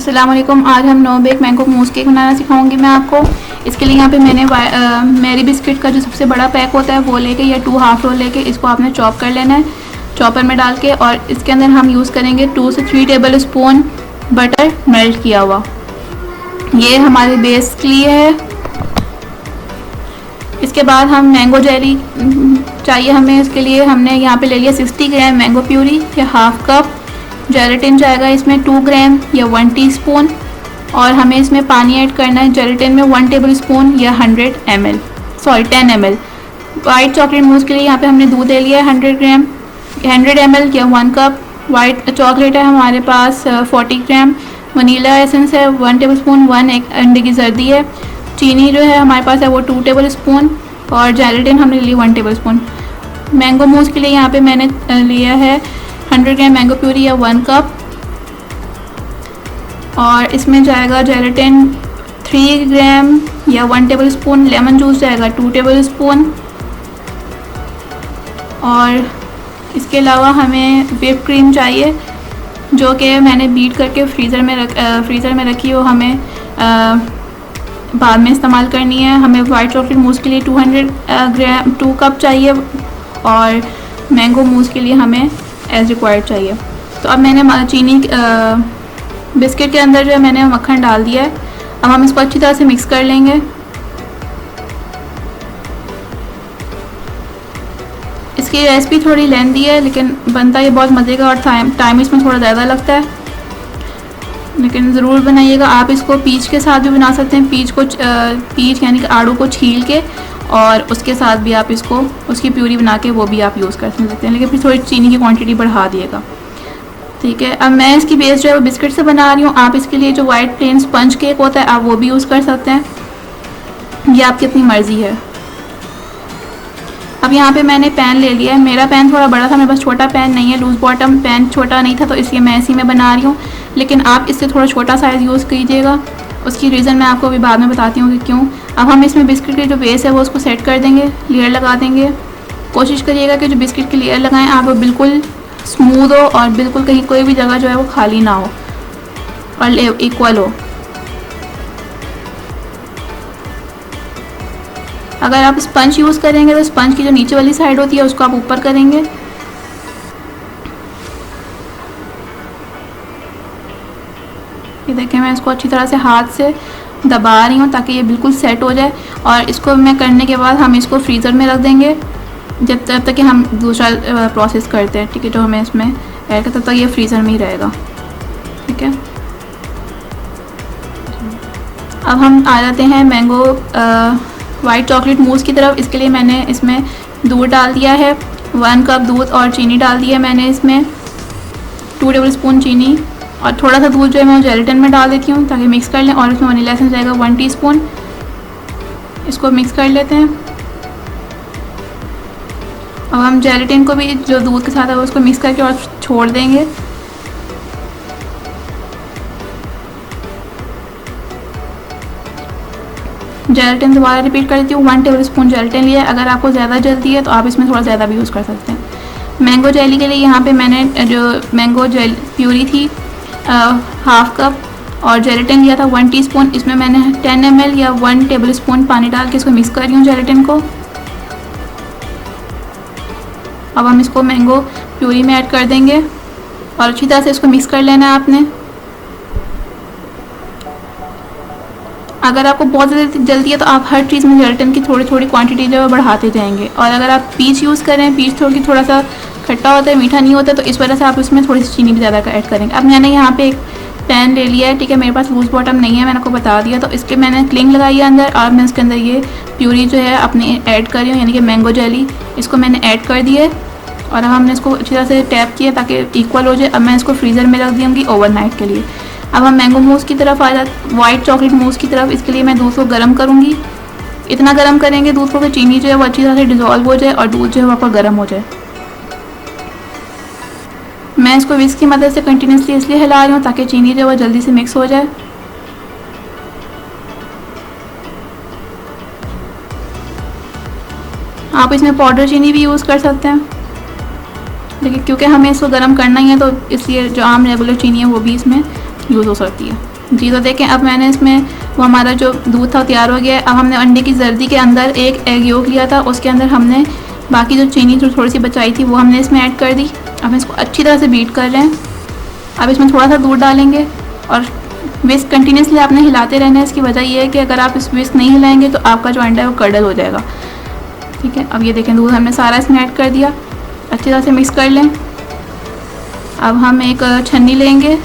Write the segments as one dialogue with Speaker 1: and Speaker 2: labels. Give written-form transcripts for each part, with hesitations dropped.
Speaker 1: अस्सलाम वालेकुम। आज हम no bake mango mousse cake बनाना सिखाऊंगी मैं आपको। इसके लिए यहाँ पे मैंने मैरी बिस्किट का जो सबसे बड़ा पैक होता है वो लेके या 2 हाफ रोल लेके इसको आपने चॉप कर लेना है चॉपर में डाल के। और इसके अंदर हम यूज़ करेंगे 2 से 3 टेबल स्पून बटर मेल्ट किया हुआ। ये हमारे बेस के लिए है। इसके बाद हम मैंगो जेली चाहिए हमें। इसके लिए हमने यहाँ पे ले लिया 60 ग्राम मैंगो प्यूरी या हाफ कप। जेलेटिन जाएगा इसमें 2 ग्राम या 1 टीस्पून। और हमें इसमें पानी ऐड करना है जेलेटिन में 1 टेबल स्पून या 10 ml। वाइट चॉकलेट मूस के लिए यहाँ पे हमने दूध ले लिया है 100 ml या 1 कप। वाइट चॉकलेट है हमारे पास 40 ग्राम। वनीला एसेंस है 1 टेबल स्पून, 1 एक अंडे की जर्दी है। चीनी जो है हमारे पास है वो 2 टेबल स्पून और जेलेटिन हमने ली 1 टेबल स्पून। मैंगो मूस के लिए यहाँ पे मैंने लिया है 100 ग्राम मैंगो प्यूरी या 1 कप। और इसमें जाएगा जेलेटिन 3 ग्राम या 1 टेबल स्पून। लेमन जूस जाएगा 2 टेबल स्पून। और इसके अलावा हमें व्हिप क्रीम चाहिए जो कि मैंने बीट करके फ्रीज़र में रखी हो। हमें बाद में इस्तेमाल करनी है। हमें वाइट चॉकलेट मूस के लिए 2 कप चाहिए और मैंगो मूस के लिए हमें एज रिक्वायर्ड चाहिए। तो अब मैंने चीनी बिस्किट के अंदर जो है मैंने मक्खन डाल दिया है। अब हम इसको अच्छी तरह से मिक्स कर लेंगे। इसकी रेसिपी थोड़ी लेंथी है लेकिन बनता ये बहुत मज़े का और टाइम इसमें थोड़ा ज़्यादा लगता है, लेकिन ज़रूर बनाइएगा। आप इसको पीच के साथ भी बना सकते हैं। पीच यानी कि आड़ू को छील के और उसके साथ भी आप इसको उसकी प्यूरी बना के वो भी आप यूज़ कर सकते हैं, लेकिन फिर थोड़ी चीनी की क्वांटिटी बढ़ा दिएगा। ठीक है। अब मैं इसकी बेस जो है वो बिस्किट से बना रही हूँ। आप इसके लिए जो वाइट प्लेन स्पंज केक होता है आप वो भी यूज़ कर सकते हैं, ये आपकी अपनी मर्ज़ी है। अब यहाँ पे मैंने पैन ले लिया है। मेरा पैन थोड़ा बड़ा था, मेरे पास छोटा पैन नहीं है, लूज़ बॉटम पैन छोटा नहीं था, तो इसलिए मैं इसी में बना रही हूँ। लेकिन आप इससे थोड़ा छोटा साइज़ यूज़ कीजिएगा। उसकी रीज़न मैं आपको अभी बाद में बताती हूँ कि क्यों। अब हम इसमें बिस्किट की जो बेस है वो उसको सेट कर देंगे, लेयर लगा देंगे। कोशिश करिएगा कि जो बिस्किट की लेयर लगाएं आप वो बिल्कुल स्मूथ हो और बिल्कुल कहीं कोई भी जगह जो है वो खाली ना हो और इक्वल हो। अगर आप स्पंज यूज़ करेंगे तो स्पंज की जो नीचे वाली साइड होती है उसको आप ऊपर करेंगे। ये देखें, मैं इसको अच्छी तरह से हाथ से दबा रही हूँ ताकि ये बिल्कुल सेट हो जाए। और इसको मैं करने के बाद हम इसको फ्रीज़र में रख देंगे जब तक कि हम दूसरा प्रोसेस करते हैं। ठीक है, जो हमें इसमें ऐड करते तब तक ये फ्रीज़र में ही रहेगा। ठीक है। अब हम आ जाते हैं मैंगो वाइट चॉकलेट मूस की तरफ। इसके लिए मैंने इसमें दूध डाल दिया है 1 कप दूध और चीनी डाल दी है मैंने इसमें 2 टेबल स्पून चीनी। और थोड़ा सा दूध जो है मैं जेलेटिन में डाल देती हूँ ताकि मिक्स कर लें। और इसमें वनीला एसेंस जाएगा 1 टीस्पून। इसको मिक्स कर लेते हैं। अब हम जेलेटिन को भी जो दूध के साथ है उसको मिक्स करके और छोड़ देंगे। जेलेटिन दोबारा रिपीट कर देती हूँ। 1 टेबल स्पून जेलेटिन लिया है। अगर आपको ज़्यादा जल्दी है तो आप इसमें थोड़ा ज़्यादा भी यूज़ कर सकते हैं। मैंगो जेली के लिए यहाँ पे मैंने जो मैंगो जेल प्यूरी थी हाफ कप और जेलेटिन लिया था 1 टीस्पून। इसमें मैंने 10 ml या 1 टेबल स्पून पानी डाल के इसको मिक्स कर रही हूँ जेलेटिन को। अब हम इसको मैंगो प्यूरी में ऐड कर देंगे और अच्छी तरह से इसको मिक्स कर लेना है आपने। अगर आपको बहुत ज़्यादा जल्दी है तो आप हर चीज़ में जेलेटिन की थोड़ी थोड़ी क्वांटिटी जो है बढ़ाते जाएंगे। और अगर आप पीच यूज़ करें, पीच थोड़ा सा खट्टा होता है, मीठा नहीं होता, तो इस वजह से आप उसमें थोड़ी सी चीनी भी ज़्यादा ऐड करेंगे। अब मैंने यहाँ पे एक पैन ले लिया है। ठीक है, मेरे पास लूज़ बॉटम नहीं है, मैंने आपको बता दिया। तो इसके मैंने क्लिंग लगाई है अंदर और मैं इसके अंदर ये प्यूरी जो है अपनी ऐड कर रही हूँ, यानी कि मैंगो जेली। इसको मैंने ऐड कर दी है और अब हमने इसको अच्छी तरह से टैप किया ताकि इक्वल हो जाए। अब मैं इसको फ्रीज़र में रख दूँगी ओवरनाइट के लिए। अब हम मैंगो मूस की तरफ आ जाते, वाइट चॉकलेट मूस की तरफ। इसके लिए मैं दूध को गर्म करूँगी। इतना गर्म करेंगे दूध को कि चीनी जो है वो अच्छी तरह से डिज़ोल्व हो जाए और दूध जो है वो आपका गर्म हो जाए। मैं इसको विस्क की मदद से कंटिन्यूसली इसलिए हिला रही हूँ ताकि चीनी जो है वो जल्दी से मिक्स हो जाए। आप इसमें पाउडर चीनी भी यूज़ कर सकते हैं, लेकिन क्योंकि हमें इसको गर्म करना ही है तो इसलिए जो आम रेगुलर चीनी है वो भी इसमें यूज़ हो सकती है। जी तो देखें अब मैंने इसमें वो हमारा जो दूध था तैयार हो गया है। अब हमने अंडे की जर्दी के अंदर एक एग योक लिया था, उसके अंदर हमने बाकी जो चीनी जो थोड़ी सी बचाई थी वो हमने इसमें ऐड कर दी। अब हम इसको अच्छी तरह से बीट कर रहे हैं। अब इसमें थोड़ा सा दूध डालेंगे और विस्क कंटिन्यूसली आपने हिलाते रहना है। इसकी वजह ये है कि अगर आप इस विस्क नहीं हिलाएंगे तो आपका जो अंडा है वो कर्डल हो जाएगा। ठीक है, अब ये देखें दूध हमने सारा इसमें ऐड कर दिया, अच्छी तरह से मिक्स कर लें। अब हम एक छन्नी लेंगे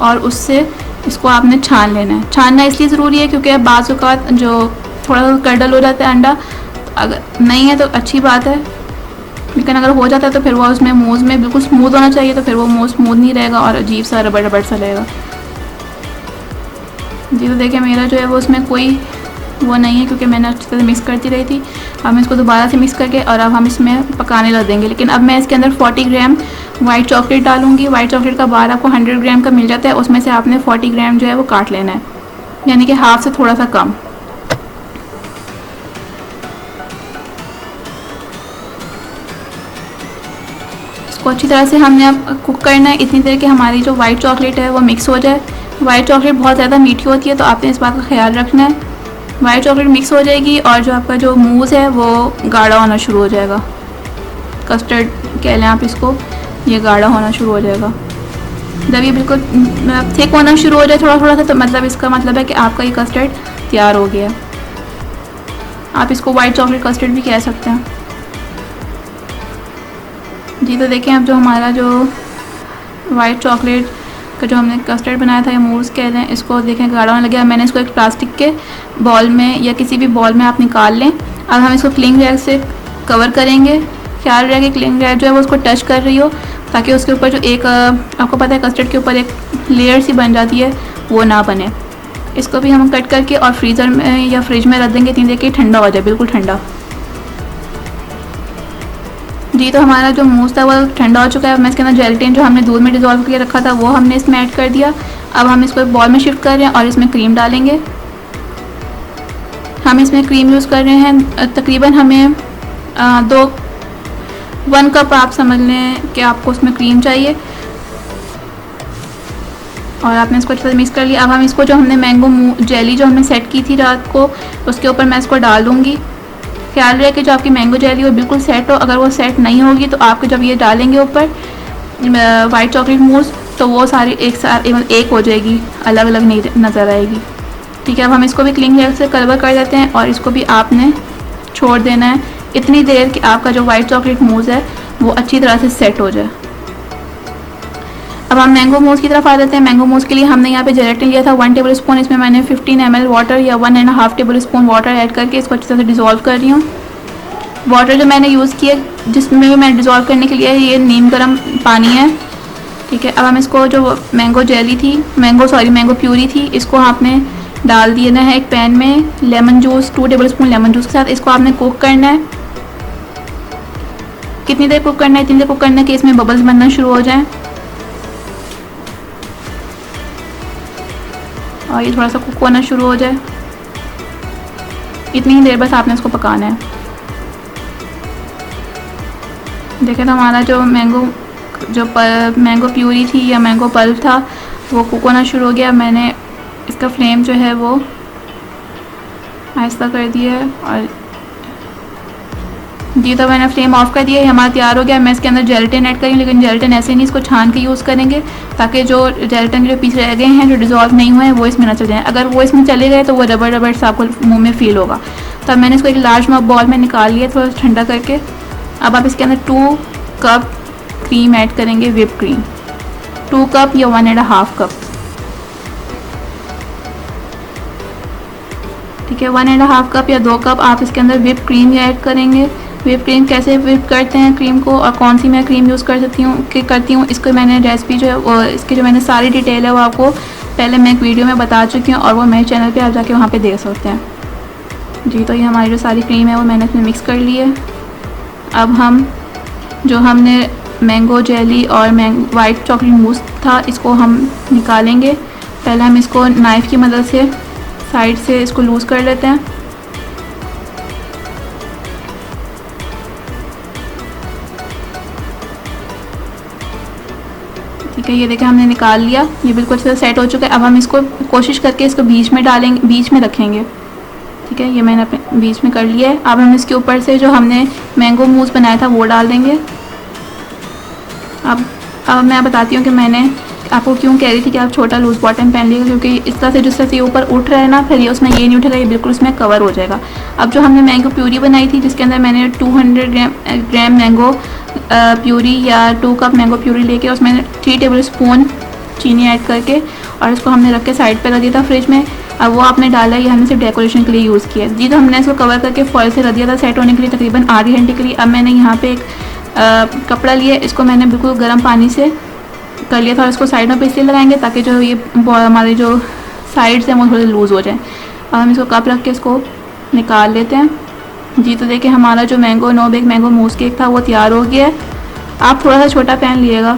Speaker 1: और उससे इसको आपने छान लेना है। छानना इसलिए ज़रूरी है क्योंकि बाज़ औक़ात जो थोड़ा सा कर्डल हो जाता है अंडा, तो अगर नहीं है तो अच्छी बात है, लेकिन अगर हो जाता है तो फिर वो उसमें मूज़ में बिल्कुल स्मूथ होना चाहिए, तो फिर वो मूज़ स्मूथ नहीं रहेगा और अजीब सा रबड़ रबड़ सा रहेगा। जी तो देखिए मेरा जो है वो उसमें कोई वो नहीं है क्योंकि मैंने अच्छी तरह मिक्स करती रही थी। अब मैं इसको दोबारा से मिक्स करके और अब हम इसमें पकाने लग देंगे। लेकिन अब मैं इसके अंदर 40 ग्राम वाइट चॉकलेट डालूंगी। वाइट चॉकलेट का बार आपको 100 ग्राम का मिल जाता है, उसमें से आपने 40 ग्राम जो है वो काट लेना है, यानी कि हाफ से थोड़ा सा कम। इसको अच्छी तरह से हमने अब कुक करना है इतनी देर कि हमारी जो वाइट चॉकलेट है वो मिक्स हो जाए। वाइट चॉकलेट बहुत ज़्यादा मीठी होती है तो आपने इस बात का ख्याल रखना है। वाइट चॉकलेट मिक्स हो जाएगी और जो आपका जो मूज़ है वो गाढ़ा होना शुरू हो जाएगा। कस्टर्ड कह लें आप इसको, ये गाढ़ा होना शुरू हो जाएगा। जब ये बिल्कुल थिक होना शुरू हो जाए थोड़ा थोड़ा सा, तो मतलब इसका मतलब है कि आपका ये कस्टर्ड तैयार हो गया। आप इसको वाइट चॉकलेट कस्टर्ड भी कह सकते हैं। जी तो देखें अब जो हमारा जो वाइट चॉकलेट का जो हमने कस्टर्ड बनाया था या मूज़ कह लें, इसको देखें गाढ़ा होने लगा। मैंने इसको एक प्लास्टिक के बॉल में या किसी भी बॉल में आप निकाल लें। अब हम इसको क्लिंग रैग से कवर करेंगे। ख्याल रहे कि क्लिंग रैग जो है वो उसको टच कर रही हो, ताकि उसके ऊपर जो एक आपको पता है कस्टर्ड के ऊपर एक लेयर सी बन जाती है वो ना बने। इसको भी हम कट करके और फ्रीज़र में या फ्रिज में रख देंगे इतनी देर के ठंडा हो जाए, बिल्कुल ठंडा। जी तो हमारा जो मूज़ था वो ठंडा हो चुका है। मैं इसके अंदर जेलेटिन जो हमने दूध में डिज़ोल्व करके रखा था वो हमने इसमें ऐड कर दिया। अब हम इसको एक बॉल में शिफ्ट कर रहे हैं और इसमें क्रीम डालेंगे। हम इसमें क्रीम यूज़ कर रहे हैं, तकरीबन हमें 1 कप आप समझ लें कि आपको उसमें क्रीम चाहिए। और आपने इसको अच्छे से मिक्स कर लिया। अब हम इसको जो हमने मैंगो जेली जो हमने सेट की थी रात को, उसके ऊपर मैं इसको डाल दूँगी। ख्याल रहे कि जो आपकी मैंगो जेली वो बिल्कुल सेट हो। अगर वो सेट नहीं होगी तो आपके जब ये डालेंगे ऊपर वाइट चॉकलेट मूज़, तो वो सारी एक साथ एक हो जाएगी, अलग अलग नहीं नज़र आएगी। ठीक है, अब हम इसको भी क्लिंग रैग से कवर कर देते हैं और इसको भी आपने छोड़ देना है इतनी देर कि आपका जो वाइट चॉकलेट मूज़ है वो अच्छी तरह से सेट हो जाए। अब हम मैंगो मूज़ की तरफ आ जाते हैं। मैंगो मूज़ के लिए हमने यहाँ पे जेलेटिन लिया था 1 टेबल स्पून। इसमें मैंने 15 ml वाटर या 1.5 टेबल स्पून वाटर ऐड करके इसको अच्छी तरह से डिज़ोल्व कर रही हूँ। वाटर जो मैंने यूज़ किया जिसमें भी मैंने डिज़ोल्व करने के लिए ये नीम गर्म पानी है। ठीक है, अब हम इसको जो मैंगो जेली थी मैंगो प्यूरी थी, इसको आपने डाल देना है एक पैन में। Lemon juice 2 table spoon lemon juice के साथ इसको आपने कुक करना है। कितनी देर कुक करना है? इतनी देर कुक करना है कि इसमें बबल्स बनना शुरू हो जाएं और ये थोड़ा सा कुक होना शुरू हो जाए। इतनी ही देर बस आपने इसको पकाना है। देखें तो हमारा जो मैंगो प्यूरी थी या मैंगो पल्प था वो कुक होना शुरू हो गया। मैंने इसका फ्लेम जो है वो आहिस्ता कर दिया है और जी तो मैंने फ्लेम ऑफ कर दिया है। हमारा तैयार हो गया। मैं इसके अंदर जेलेटिन ऐड करेंगे, लेकिन जेलेटिन ऐसे नहीं, इसको छान के यूज़ करेंगे ताकि जो जेलेटिन के जो पीस रह गए हैं जो डिज़ोल्व नहीं हुए हैं वो इसमें ना चले जाएँ। अगर वो इसमें चले गए तो वो रबड़ रबड़ सा आपको मुँह में फ़ील होगा। तब मैंने इसको एक लार्ज बॉल में निकाल लिया थोड़ा ठंडा करके। अब आप इसके अंदर 2 कप क्रीम ऐड करेंगे, व्हिप क्रीम 2 कप या 1.5 कप। ठीक है, 1.5 कप या 2 कप आप इसके अंदर व्हिप क्रीम ऐड करेंगे। व्हिप क्रीम कैसे व्हिप करते हैं क्रीम को और कौन सी मैं क्रीम यूज़ करती हूँ इसको मैंने रेसिपी जो है इसकी जो मैंने सारी डिटेल है वो आपको पहले मैं एक वीडियो में बता चुकी हूँ और वो मेरे चैनल पे आप जाके वहाँ पे देख सकते हैं। जी तो ये हमारी जो सारी क्रीम है वो मैंने इसमें मिक्स कर ली है। अब हम जो हमने मैंगो जेली और वाइट चॉकलेट मूस था इसको हम निकालेंगे। पहले हम इसको नाइफ़ की मदद से साइड से इसको लूज़ कर लेते हैं। ठीक है, ये देखिए हमने निकाल लिया, ये बिल्कुल अच्छे से सेट हो चुका है। अब हम इसको कोशिश करके इसको बीच में डालेंगे, बीच में रखेंगे। ठीक है, ये मैंने अपने बीच में कर लिया है। अब हम इसके ऊपर से जो हमने मैंगो मूस बनाया था वो डाल देंगे। अब मैं बताती हूँ कि मैंने आपको क्यों कह रही थी कि आप छोटा लूज बॉटम पहन लीजिएगा, क्योंकि इस तरह से जिस तरह से ऊपर उठ रहा है ना, फिर ये उसमें ये नहीं उठेगा, ये बिल्कुल उसमें कवर हो जाएगा। अब जो हमने मैंगो प्यूरी बनाई थी, जिसके अंदर मैंने 200 ग्राम मैंगो प्यूरी या 2 कप मैंगो प्यूरी लेके उसमें 3 टेबल स्पून चीनी ऐड करके और इसको हमने रख के साइड पर रख दिया था फ्रिज में। अब वो आपने डाला, ये हमने सिर्फ डेकोरेशन के लिए यूज़ किया जी। तो हमने इसको कवर करके फॉइल से रख दिया था सेट होने के लिए तकरीबन आधे घंटे के लिए। अब मैंने यहाँ पे एक कपड़ा लिया, इसको मैंने बिल्कुल गर्म पानी से कर लिया था और इसको साइडों पे इसलिए लगाएंगे ताकि जो ये हमारे जो साइड्स हैं वो थोड़े लूज़ हो जाए। अब हम इसको कप रख के इसको निकाल लेते हैं जी। तो देखिए हमारा जो mango no bake mango mousse cake था वो तैयार हो गया है। आप थोड़ा सा छोटा पैन लिएगा।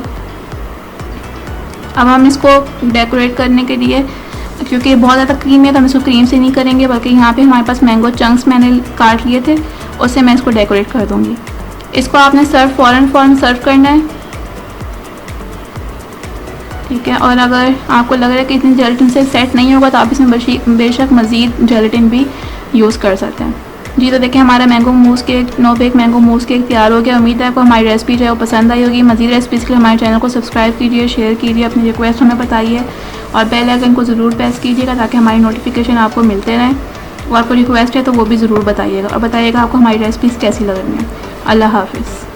Speaker 1: अब हम इसको डेकोरेट करने के लिए, क्योंकि ये बहुत ज़्यादा क्रीम है तो हम इसको क्रीम से नहीं करेंगे, बल्कि यहाँ पे हमारे पास मैंगो चंक्स मैंने काट लिए थे, उससे मैं इसको डेकोरेट कर दूँगी। इसको आपने फ़ौरन सर्व करना है। ठीक है, और अगर आपको लग रहा है कि इतनी जेलेटिन से सेट नहीं होगा तो आप इसमें बेशक मज़ीद जेलेटिन भी यूज़ कर सकते हैं जी। तो देखिए हमारा mango mousse cake, no bake mango mousse cake तैयार हो गया। उम्मीद है आपको हमारी रेसिपी जो है वो पसंद आई होगी। मज़ीद रेसिपीज़ के लिए हमारे चैनल को सब्सक्राइब कीजिए, शेयर कीजिए, अपनी रिक्वेस्ट हमें बताइए और बेल आइकन को ज़रूर प्रेस कीजिएगा ताकि हमारी नोटिफिकेशन आपको मिलते रहें। और कोई रिक्वेस्ट है तो वो भी ज़रूर बताइएगा और बताइएगा आपको हमारी रेसिपीज़ कैसी लग रही हैं। अल्लाह हाफ़िज़।